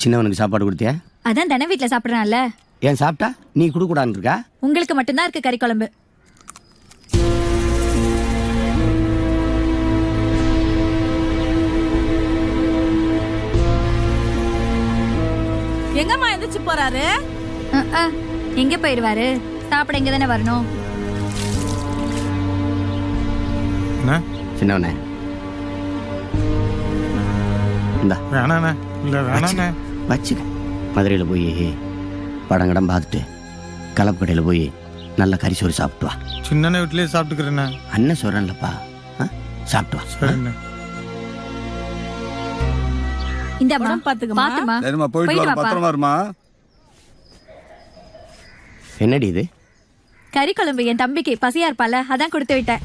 சின்னவனுக்கு சாப்பாடு கொடுத்தியா? அதான் தானே வீட்டுல சாப்பிடுறான்ல. ஏன் சாப்பிட்டா நீ குடுக்கூடான்னு இருக்கா? உங்களுக்கு மட்டும்தான் இருக்கு கறி குழம்பு. எங்கம்மா எந்திரிச்சு போறாரு? எங்க போயிருவாரு? சாப்பிட இங்க தானே வரணும். சின்னவனே இந்தா வேணாண்ணே. இல்ல வேணாண்ணே. வச்சுக்க. மதுரையில் போய் படம் கடம் பார்த்துட்டு கலப்பு கடையில் போய் நல்ல கறி சோறு சாப்பிட்டு வா. சின்ன வீட்லயே சாப்பிட்டுக்கிறேண்ணே. அண்ணன் சொல்றேன்லப்பா, சாப்பிட்டு வா. சரிண்ணே. இந்த பாத்துக்கமா. சரிம்மா, போயிட்டு வர, பத்திரமா இருமா. என்னடி இது? கறி குழம்பு என் தம்பிக்கு பசியா இருப்பால, அதான் கொடுத்து விட்டேன்.